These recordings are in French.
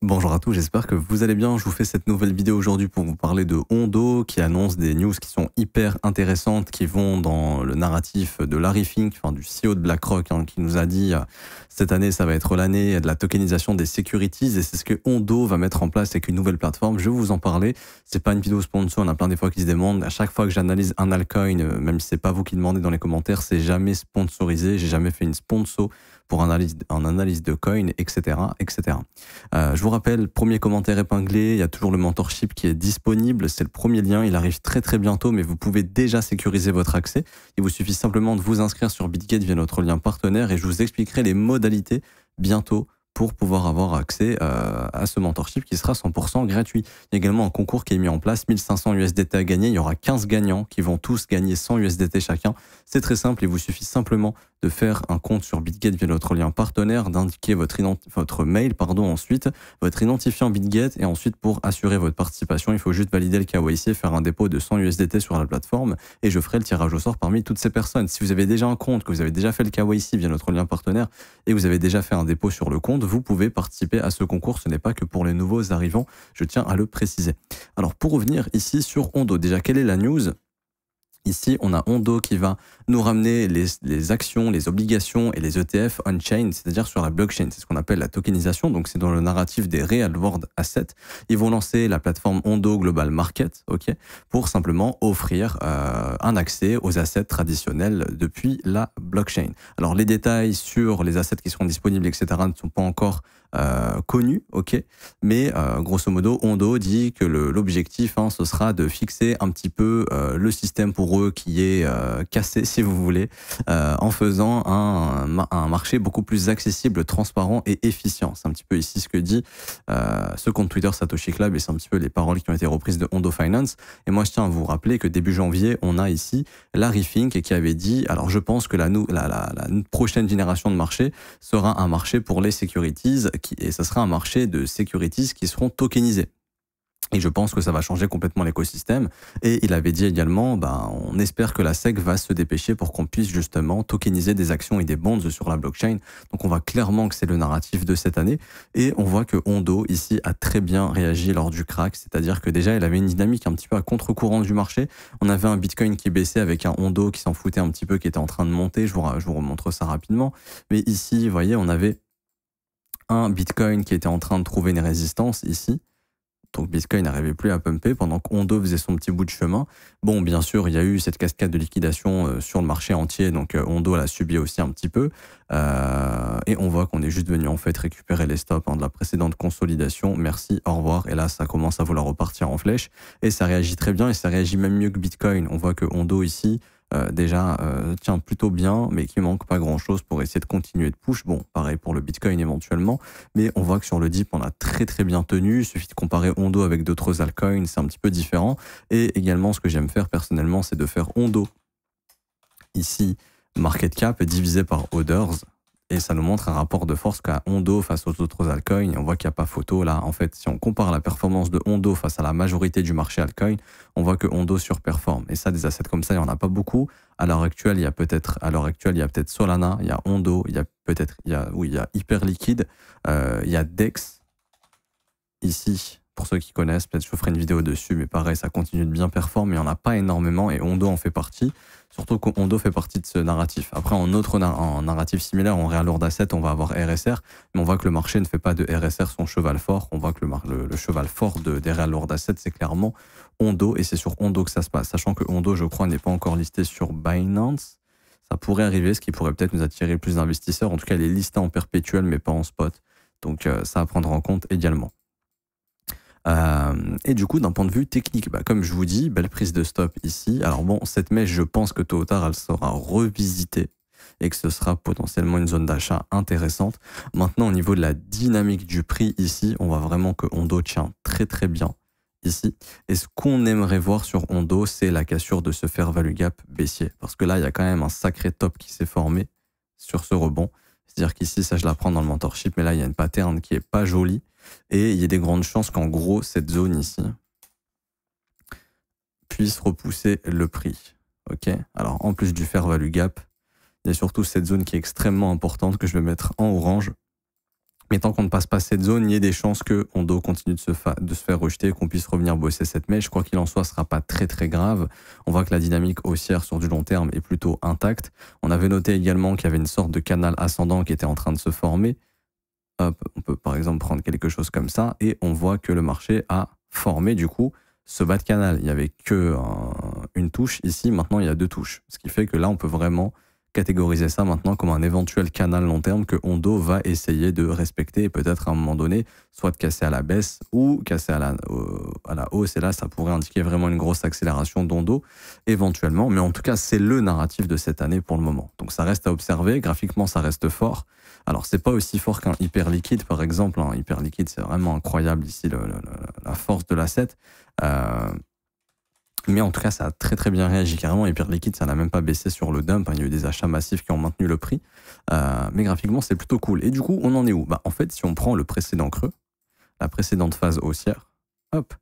Bonjour à tous, j'espère que vous allez bien. Je vous fais cette nouvelle vidéo aujourd'hui pour vous parler de Ondo qui annonce des news qui sont hyper intéressantes, qui vont dans le narratif de Larry Fink, enfin du CEO de BlackRock, qui nous a dit cette année ça va être l'année de la tokenisation des securities et c'est ce que Ondo va mettre en place avec une nouvelle plateforme. Je vais vous en parler. C'est pas une vidéo sponsor, on a plein des fois qui se demandent. À chaque fois que j'analyse un altcoin, même si c'est pas vous qui demandez dans les commentaires, c'est jamais sponsorisé. J'ai jamais fait une sponsor pour en analyse de coin, etc., etc. Je vous rappelle, premier commentaire épinglé, il y a toujours le mentorship qui est disponible, c'est le premier lien, il arrive très très bientôt, mais vous pouvez déjà sécuriser votre accès. Il vous suffit simplement de vous inscrire sur Bitget via notre lien partenaire et je vous expliquerai les modalités bientôt pour pouvoir avoir accès à ce mentorship qui sera 100% gratuit. Il y a également un concours qui est mis en place, 1500 USDT à gagner. Il y aura 15 gagnants qui vont tous gagner 100 USDT chacun. C'est très simple, il vous suffit simplement de faire un compte sur Bitget via notre lien partenaire, d'indiquer votre mail, ensuite votre identifiant Bitget et ensuite pour assurer votre participation, il faut juste valider le KYC et faire un dépôt de 100 USDT sur la plateforme et je ferai le tirage au sort parmi toutes ces personnes. Si vous avez déjà un compte, que vous avez déjà fait le KYC via notre lien partenaire et que vous avez déjà fait un dépôt sur le compte, vous pouvez participer à ce concours. Ce n'est pas que pour les nouveaux arrivants, je tiens à le préciser. Alors pour revenir ici sur Ondo, déjà quelle est la news ? Ici, on a Ondo qui va nous ramener les actions, les obligations et les ETF on-chain, c'est-à-dire sur la blockchain. C'est ce qu'on appelle la tokenisation. Donc, c'est dans le narratif des Real World Assets. Ils vont lancer la plateforme Ondo Global Market, pour simplement offrir un accès aux assets traditionnels depuis la blockchain. Alors, les détails sur les assets qui seront disponibles, etc., ne sont pas encore connus, mais grosso modo, Ondo dit que l'objectif, ce sera de fixer un petit peu le système pour eux qui est cassé, si vous voulez, en faisant un marché beaucoup plus accessible, transparent et efficient. C'est un petit peu ici ce que dit ce compte Twitter Satoshi Club et c'est un petit peu les paroles qui ont été reprises de Ondo Finance. Et moi, je tiens à vous rappeler que début janvier, on a ici Larry Fink qui avait dit, alors je pense que la prochaine génération de marché sera un marché pour les securities et ça sera un marché de securities qui seront tokenisés. Et je pense que ça va changer complètement l'écosystème. Et il avait dit également, on espère que la SEC va se dépêcher pour qu'on puisse justement tokeniser des actions et des bonds sur la blockchain. Donc on voit clairement que c'est le narratif de cette année. Et on voit que Ondo, ici, a très bien réagi lors du crack. C'est-à-dire que déjà, il avait une dynamique un petit peu à contre-courant du marché. On avait un Bitcoin qui baissait avec un Ondo qui s'en foutait un petit peu, qui était en train de monter. Je vous remontre ça rapidement. Mais ici, vous voyez, on avait un Bitcoin qui était en train de trouver une résistance ici. Donc Bitcoin n'arrivait plus à pumper pendant qu'Ondo faisait son petit bout de chemin. Bon, bien sûr, il y a eu cette cascade de liquidation sur le marché entier, donc Ondo l'a subi aussi un petit peu. Et on voit qu'on est juste venu en fait récupérer les stops de la précédente consolidation. Merci, au revoir. Et là, ça commence à vouloir repartir en flèche. Et ça réagit très bien et ça réagit même mieux que Bitcoin. On voit que Ondo ici, déjà tient plutôt bien, mais qu'il manque pas grand chose pour essayer de continuer de push. Bon, pareil pour le Bitcoin éventuellement, mais on voit que sur le dip, on a très très bien tenu. Il suffit de comparer Ondo avec d'autres altcoins, c'est un petit peu différent. Et également, ce que j'aime faire personnellement, c'est de faire Ondo ici, market cap divisé par orders. Et ça nous montre un rapport de force qu'a Ondo face aux autres altcoins. Et on voit qu'il n'y a pas photo. Là, en fait, si on compare la performance de Ondo face à la majorité du marché altcoin, on voit que Ondo surperforme. Et ça, des assets comme ça, il n'y en a pas beaucoup. À l'heure actuelle, il y a peut-être Solana, il y a Ondo, il y a Hyperliquid, il y a DEX. Ici, pour ceux qui connaissent, peut-être je vous ferai une vidéo dessus, mais pareil, ça continue de bien performer, mais il n'y en a pas énormément et Ondo en fait partie. Surtout qu'Ondo fait partie de ce narratif. Après, en narratif similaire, en Real World Asset, on va avoir RSR, mais on voit que le marché ne fait pas de RSR son cheval fort. On voit que le cheval fort des Real World Asset, c'est clairement Ondo, et c'est sur Ondo que ça se passe. Sachant que Ondo, je crois, n'est pas encore listé sur Binance. Ça pourrait arriver, ce qui pourrait peut-être nous attirer plus d'investisseurs. En tout cas, il est listé en perpétuel, mais pas en spot. Donc, ça à prendre en compte également. Et du coup, d'un point de vue technique, comme je vous dis, belle prise de stop ici. Alors bon, cette mèche, je pense que tôt ou tard, elle sera revisitée et que ce sera potentiellement une zone d'achat intéressante. Maintenant, au niveau de la dynamique du prix ici, on voit vraiment que Ondo tient très très bien ici. Et ce qu'on aimerait voir sur Ondo, c'est la cassure de ce fair value gap baissier. Parce que là, il y a quand même un sacré top qui s'est formé sur ce rebond. C'est-à-dire qu'ici, ça je la prends dans le mentorship, mais là, il y a une pattern qui est pas jolie. Et il y a des grandes chances qu'en gros, cette zone ici puisse repousser le prix. Alors, en plus du fair value gap, il y a surtout cette zone qui est extrêmement importante que je vais mettre en orange. Mais tant qu'on ne passe pas cette zone, il y a des chances que Hondo continue de se faire rejeter, qu'on puisse revenir bosser cette mèche. Quoi qu'il en soit, ce ne sera pas très très grave. On voit que la dynamique haussière sur du long terme est plutôt intacte. On avait noté également qu'il y avait une sorte de canal ascendant qui était en train de se former. Hop, on peut par exemple prendre quelque chose comme ça et on voit que le marché a formé du coup ce bas de canal. Il n'y avait que une touche ici, maintenant il y a 2 touches. Ce qui fait que là on peut vraiment catégoriser ça maintenant comme un éventuel canal long terme que Hondo va essayer de respecter et peut-être à un moment donné soit de casser à la baisse ou casser à la hausse, et là ça pourrait indiquer vraiment une grosse accélération d'Hondo éventuellement, mais en tout cas c'est le narratif de cette année pour le moment. Donc ça reste à observer, graphiquement ça reste fort. Alors c'est pas aussi fort qu'un hyper liquide par exemple, un hyper liquide c'est vraiment incroyable ici la force de l'asset. Mais en tout cas, ça a très très bien réagi. Carrément, Hyper Liquide, ça n'a même pas baissé sur le dump. Il y a eu des achats massifs qui ont maintenu le prix. Mais graphiquement, c'est plutôt cool. Et du coup, on en est où? En fait, si on prend le précédent creux, la précédente phase haussière, hop,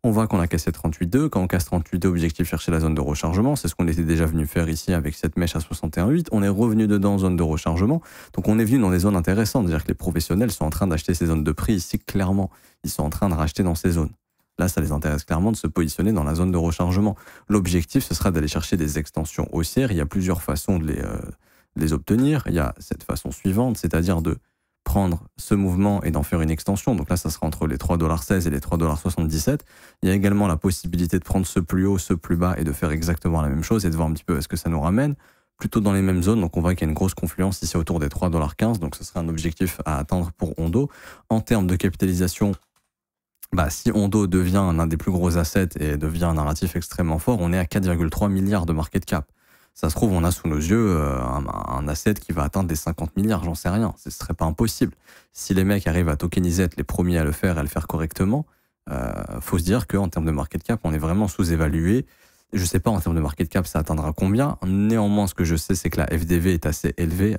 on voit qu'on a cassé 38,2. Quand on casse 38,2, objectif chercher la zone de rechargement. C'est ce qu'on était déjà venu faire ici avec cette mèche à 61,8. On est revenu dedans en zone de rechargement. Donc on est venu dans des zones intéressantes. C'est-à-dire que les professionnels sont en train d'acheter ces zones de prix ici, clairement. Ils sont en train de racheter dans ces zones. Là, ça les intéresse clairement de se positionner dans la zone de rechargement. L'objectif, ce sera d'aller chercher des extensions haussières. Il y a plusieurs façons de les obtenir. Il y a cette façon suivante, c'est-à-dire de prendre ce mouvement et d'en faire une extension. Donc là, ça sera entre les 3,16 $ et les 3,77 $. Il y a également la possibilité de prendre ce plus haut, ce plus bas et de faire exactement la même chose et de voir un petit peu est-ce que ça nous ramène plutôt dans les mêmes zones. Donc on voit qu'il y a une grosse confluence ici autour des 3,15 $. Donc ce serait un objectif à atteindre pour Hondo. En termes de capitalisation, si Hondo devient un des plus gros assets et devient un narratif extrêmement fort, on est à 4,3 milliards de market cap. Ça se trouve, on a sous nos yeux un asset qui va atteindre des 50 milliards, j'en sais rien. Ce serait pas impossible. Si les mecs arrivent à tokeniser, être les premiers à le faire et à le faire correctement, faut se dire qu'en termes de market cap, on est vraiment sous-évalué. Je sais pas en termes de market cap ça atteindra combien. Néanmoins, ce que je sais, c'est que la FDV est assez élevée.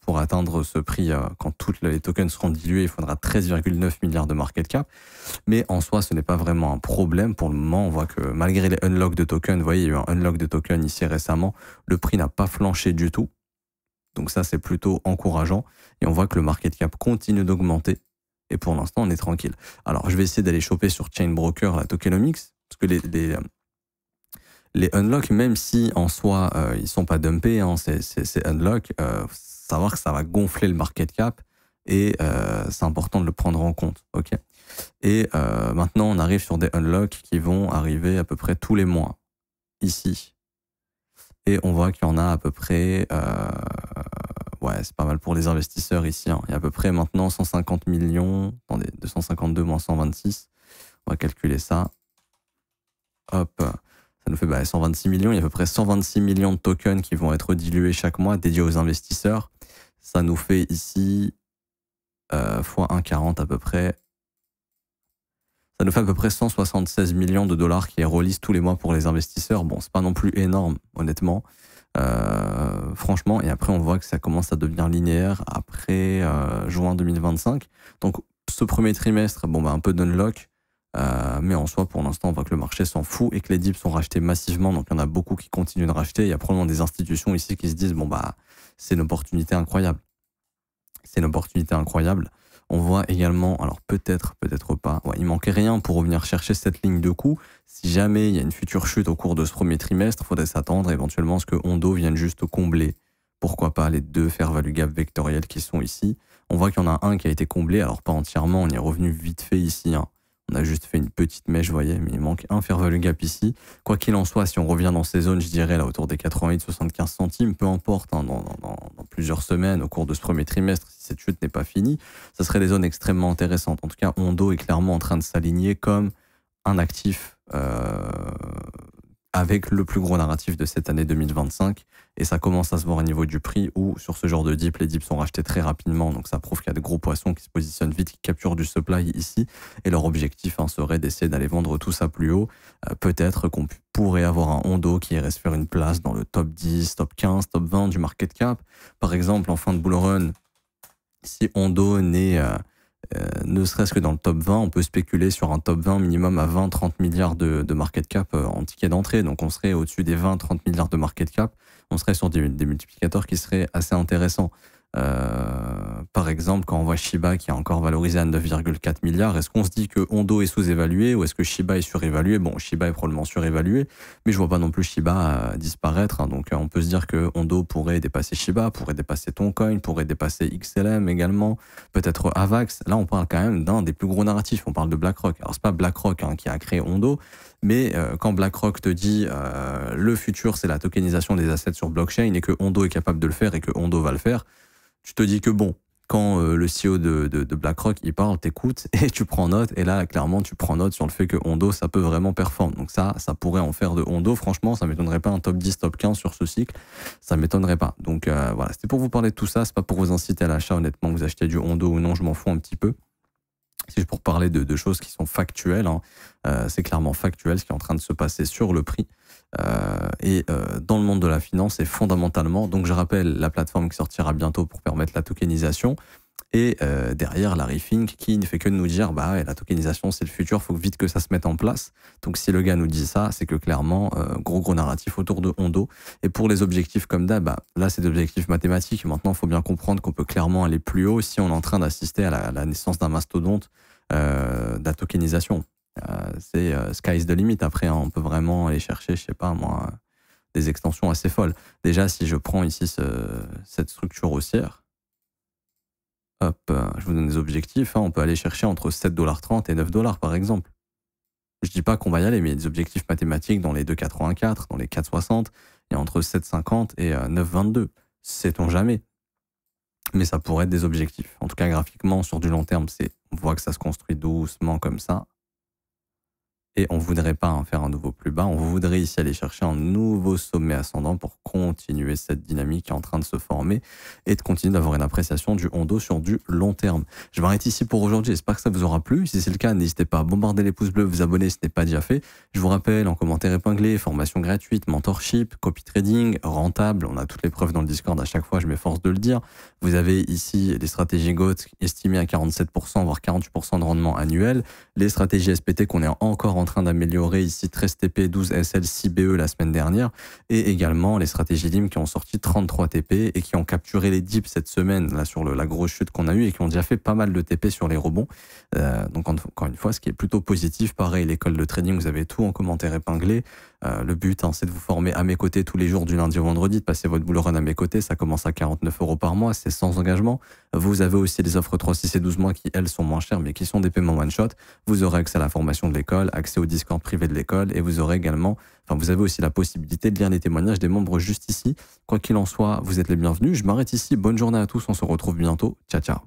Pour atteindre ce prix, quand tous les tokens seront dilués, il faudra 13,9 milliards de market cap. Mais en soi, ce n'est pas vraiment un problème. Pour le moment, on voit que malgré les unlocks de tokens, vous voyez, il y a eu un unlock de tokens ici récemment, le prix n'a pas flanché du tout. Donc ça, c'est plutôt encourageant. Et on voit que le market cap continue d'augmenter. Et pour l'instant, on est tranquille. Alors, je vais essayer d'aller choper sur Chain Broker la tokenomics, parce que les unlocks, même si en soi ils sont pas dumpés, c'est unlock, savoir que ça va gonfler le market cap et c'est important de le prendre en compte. Ok. Et maintenant on arrive sur des unlocks qui vont arriver à peu près tous les mois ici. Et on voit qu'il y en a à peu près, ouais c'est pas mal pour les investisseurs ici. Il y a à peu près maintenant 150 millions, attendez, 252 moins 126, on va calculer ça. Hop. Ça nous fait 126 millions. Il y a à peu près 126 millions de tokens qui vont être dilués chaque mois, dédiés aux investisseurs. Ça nous fait ici, fois 1,40 à peu près. Ça nous fait à peu près 176 millions de dollars qui est release tous les mois pour les investisseurs. Bon, c'est pas non plus énorme, honnêtement. Franchement, et après on voit que ça commence à devenir linéaire après juin 2025. Donc ce premier trimestre, un peu d'unlock. Mais en soi, pour l'instant, on voit que le marché s'en fout et que les dips sont rachetés massivement. Donc, il y en a beaucoup qui continuent de racheter. Il y a probablement des institutions ici qui se disent c'est une opportunité incroyable. C'est une opportunité incroyable. On voit également, alors peut-être pas, il manquait rien pour revenir chercher cette ligne de coup. Si jamais il y a une future chute au cours de ce premier trimestre, il faudrait s'attendre éventuellement à ce que Hondo vienne juste combler, pourquoi pas, les 2 fair value gap vectoriels qui sont ici. On voit qu'il y en a un qui a été comblé, alors pas entièrement, on y est revenu vite fait ici. On a juste fait une petite mèche, vous voyez, mais il manque un fair value gap ici. Quoi qu'il en soit, si on revient dans ces zones, je dirais là autour des 88-75 centimes, peu importe, dans plusieurs semaines, au cours de ce premier trimestre, si cette chute n'est pas finie, ça serait des zones extrêmement intéressantes. En tout cas, Hondo est clairement en train de s'aligner comme un actif avec le plus gros narratif de cette année 2025. Et ça commence à se voir au niveau du prix où, sur ce genre de dip, les dips sont rachetés très rapidement. Donc ça prouve qu'il y a de gros poissons qui se positionnent vite, qui capturent du supply ici. Et leur objectif serait d'essayer d'aller vendre tout ça plus haut. Peut-être qu'on pourrait avoir un Hondo qui irait se faire une place dans le top 10, top 15, top 20 du market cap. Par exemple, en fin de bull run, si Hondo n'est ne serait-ce que dans le top 20, on peut spéculer sur un top 20 minimum à 20-30 milliards de market cap en ticket d'entrée. Donc on serait au-dessus des 20-30 milliards de market cap. On serait sur des multiplicateurs qui seraient assez intéressants. Par exemple, quand on voit Shiba qui est encore valorisé à 9,4 milliards, est-ce qu'on se dit que Hondo est sous-évalué ou est-ce que Shiba est surévalué? Bon, Shiba est probablement surévalué, mais je vois pas non plus Shiba disparaître. Hein. Donc, on peut se dire que Hondo pourrait dépasser Shiba, pourrait dépasser Toncoin, pourrait dépasser XLM également, peut-être Avax. Là, on parle quand même d'un des plus gros narratifs. On parle de BlackRock. Alors, c'est pas BlackRock qui a créé Hondo, mais quand BlackRock te dit le futur, c'est la tokenisation des assets sur blockchain et que Hondo est capable de le faire et que Hondo va le faire, tu te dis que bon, quand le CEO de BlackRock, il parle, t'écoutes et tu prends note. Et là, clairement, tu prends note sur le fait que Hondo, ça peut vraiment performer. Donc ça pourrait en faire de Hondo. Franchement, ça m'étonnerait pas un top 10, top 15 sur ce cycle. Ça m'étonnerait pas. Donc voilà, c'était pour vous parler de tout ça. C'est pas pour vous inciter à l'achat, honnêtement, que vous achetez du Hondo ou non, je m'en fous un petit peu. C'est pour parler de choses qui sont factuelles. Hein. C'est clairement factuel ce qui est en train de se passer sur le prix. Dans le monde de la finance, et fondamentalement, donc je rappelle la plateforme qui sortira bientôt pour permettre la tokenisation. Et derrière, Larry Fink qui ne fait que de nous dire bah, la tokenisation, c'est le futur, il faut vite que ça se mette en place. Donc si le gars nous dit ça, c'est que clairement, gros narratif autour de Hondo. Et pour les objectifs comme d'hab, bah, là, c'est des objectifs mathématiques. Maintenant, il faut bien comprendre qu'on peut clairement aller plus haut si on est en train d'assister à la naissance d'un mastodonte de la tokenisation. C'est sky is the limit. Après, hein, on peut vraiment aller chercher, je sais pas moi, des extensions assez folles. Déjà, si je prends ici cette structure haussière, hop, je vous donne des objectifs, hein, on peut aller chercher entre 7,30 $ et 9 $ par exemple. Je dis pas qu'on va y aller, mais il y a des objectifs mathématiques dans les 2,84, dans les 4,60, il y a entre 7,50 et 9,22. Sait-on jamais. Mais ça pourrait être des objectifs. En tout cas, graphiquement, sur du long terme, on voit que ça se construit doucement comme ça. Et on ne voudrait pas faire un nouveau plus bas, on voudrait ici aller chercher un nouveau sommet ascendant pour continuer cette dynamique qui est en train de se former et de continuer d'avoir une appréciation du Hondo sur du long terme. Je m'arrête ici pour aujourd'hui, j'espère que ça vous aura plu. Si c'est le cas, n'hésitez pas à bombarder les pouces bleus, vous abonner si ce n'est pas déjà fait. Je vous rappelle, en commentaire épinglé, formation gratuite, mentorship, copy trading, rentable, on a toutes les preuves dans le Discord à chaque fois, je m'efforce de le dire. Vous avez ici les stratégies GOAT estimées à 47%, voire 48% de rendement annuel, les stratégies SPT qu'on est encore en train d'améliorer ici, 13 TP, 12 SL, 6 BE la semaine dernière, et également les stratégies LIM qui ont sorti 33 TP et qui ont capturé les dips cette semaine là sur la grosse chute qu'on a eue et qui ont déjà fait pas mal de TP sur les rebonds. Donc encore une fois, ce qui est plutôt positif. Pareil, l'école de trading, vous avez tout en commentaire épinglé. Le but, c'est de vous former à mes côtés tous les jours du lundi au vendredi, de passer votre bull run à mes côtés. Ça commence à 49 € par mois, c'est sans engagement. Vous avez aussi les offres 3, 6 et 12 mois qui, elles, sont moins chères, mais qui sont des paiements one-shot. Vous aurez accès à la formation de l'école, accès au Discord privé de l'école, et vous aurez également, vous avez aussi la possibilité de lire les témoignages des membres juste ici. Quoi qu'il en soit, vous êtes les bienvenus. Je m'arrête ici. Bonne journée à tous. On se retrouve bientôt. Ciao, ciao.